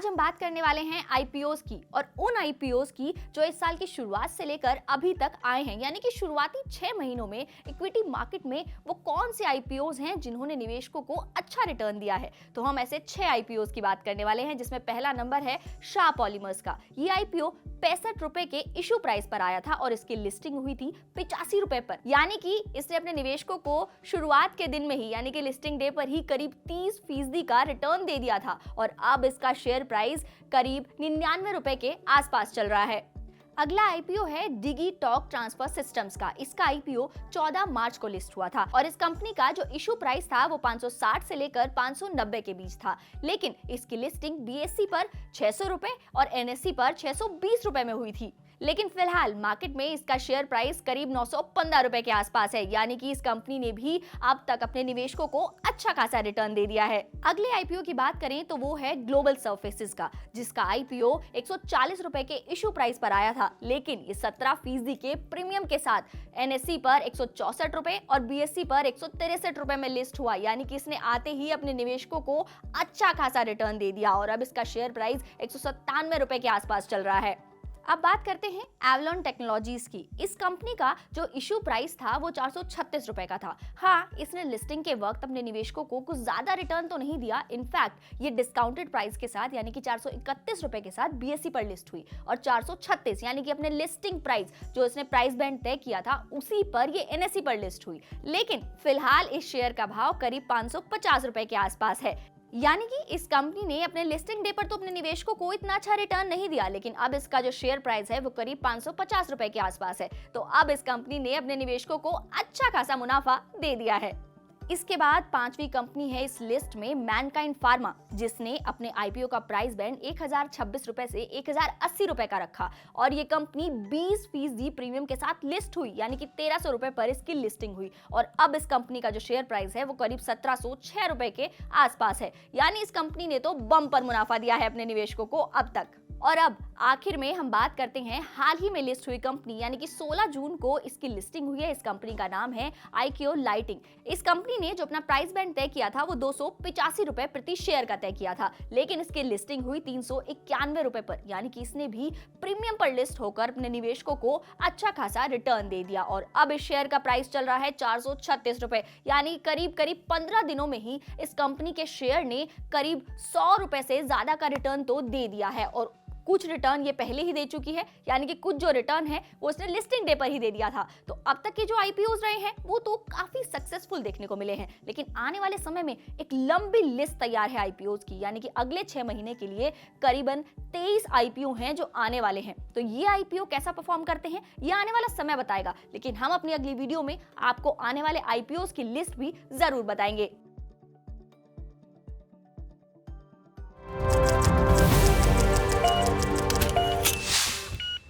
आज हम बात करने वाले हैं आईपीओस की और उन आईपीओस की जो इस साल की शुरुआत से लेकर अभी तक आए हैं, यानी कि शुरुआती 6 महीनों में इक्विटी मार्केट में वो कौन से आईपीओस हैं जिन्होंने निवेशकों को अच्छा रिटर्न दिया है। तो हम ऐसे 6 आईपीओस की बात करने वाले हैं, जिसमें पहला नंबर है शाह पॉलीमर्स का। ये आईपीओ 65 रुपए के इशू प्राइस पर आया था और इसकी लिस्टिंग हुई थी 85 रुपए पर, यानी कि इसने अपने निवेशकों को शुरुआत के दिन में ही यानी कि लिस्टिंग डे पर ही करीब 30% का रिटर्न दे दिया था और अब इसका शेयर प्राइस करीब 99 रुपए के आसपास चल रहा है। अगला आईपीओ है डिजिटॉक ट्रांसफर सिस्टम्स का। इसका आईपीओ 14 मार्च को लिस्ट हुआ था और इस कंपनी का जो इशू प्राइस था वो 560 से लेकर 590 के बीच था, लेकिन इसकी लिस्टिंग बीएसई पर 600 रुपए और एनएसई पर 620 रुपए में हुई थी। लेकिन फिलहाल मार्केट में इसका शेयर प्राइस करीब 915 रुपए के आसपास है, यानी कि इस कंपनी ने भी अब तक अपने निवेशकों को अच्छा खासा रिटर्न दे दिया है। अगले आईपीओ की बात करें तो वो है ग्लोबल सर्फेसिस का, जिसका आईपीओ 140 रुपए के इशू प्राइस पर आया था, लेकिन ये 17% के प्रीमियम के साथ एनएसई पर 164 रुपए और बीएसई पर 163 रुपए में लिस्ट हुआ, यानी कि इसने आते ही अपने निवेशकों को अच्छा खासा रिटर्न दे दिया और अब इसका शेयर प्राइस 197 रुपए के आसपास चल रहा है। अब बात करते हैं एवलॉन टेक्नोलॉजीज की। इस कंपनी का जो इशू प्राइस था वो 436 रुपए का था। हाँ, इसने लिस्टिंग के वक्त अपने निवेशकों को कुछ ज्यादा रिटर्न तो नहीं दिया। इनफैक्ट ये डिस्काउंटेड प्राइस के साथ यानी कि 431 रुपए के साथ बीएसई पर लिस्ट हुई और 436 यानी कि अपने लिस्टिंग प्राइस जो इसने प्राइस बैंड तय किया था उसी पर ये एनएसई पर लिस्ट हुई। लेकिन फिलहाल इस शेयर का भाव करीब 550 रुपए के आसपास है, यानी कि इस कंपनी ने अपने लिस्टिंग डे पर तो अपने निवेशकों को इतना अच्छा रिटर्न नहीं दिया, लेकिन अब इसका जो शेयर प्राइस है वो करीब 550 रुपए के आसपास है। तो अब इस कंपनी ने अपने निवेशकों को अच्छा खासा मुनाफा दे दिया है। इसके बाद पांचवी कंपनी है इस लिस्ट में मैनकाइंड फार्मा, जिसने अपने आईपीओ का प्राइस बैंड 1026 रुपए से 1080 रुपए का रखा और ये कंपनी 20% प्रीमियम के साथ लिस्ट हुई, यानी कि 1300 रुपए पर इसकी लिस्टिंग हुई और अब इस कंपनी का जो शेयर प्राइस है वो करीब 1706 रुपए के आसपास है, यानी इस कंपनी ने तो बम्पर मुनाफा दिया है अपने निवेशकों को अब तक। और अब आखिर में हम बात करते हैं हाल ही में लिस्ट हुई कंपनी, यानी कि 16 जून को इसकी लिस्टिंग हुई है। इस कंपनी का नाम है आईक्यू लाइटिंग। इस कंपनी ने जो अपना प्राइस बैंड तय किया था वो 285 रुपए प्रति शेयर का तय किया था, लेकिन इसकी लिस्टिंग हुई 391 रुपए पर, यानी कि इसने भी प्रीमियम पर लिस्ट होकर अपने निवेशकों को अच्छा खासा रिटर्न दे दिया और अब इस शेयर का प्राइस चल रहा है 436 रुपए, यानी करीब 15 दिनों में ही इस कंपनी के शेयर ने करीब 100 रुपए से ज्यादा का रिटर्न तो दे दिया है और कुछ रिटर्न ये पहले ही दे चुकी है, यानी कि कुछ जो रिटर्न है वो इसने लिस्टिंग डे पर ही दे दिया था। तो अब तक के जो आईपीओस रहे हैं वो तो काफी सक्सेसफुल देखने को मिले हैं, लेकिन आने वाले समय में एक लंबी लिस्ट तैयार है आईपीओस की, यानी कि अगले 6 महीने के लिए करीबन 23 आईपीओ हैं जो आने वाले हैं। तो ये आईपीओ कैसा परफॉर्म करते हैं ये आने वाला समय बताएगा, लेकिन हम अपनी अगली वीडियो में आपको आने वाले आईपीओस की लिस्ट भी जरूर बताएंगे।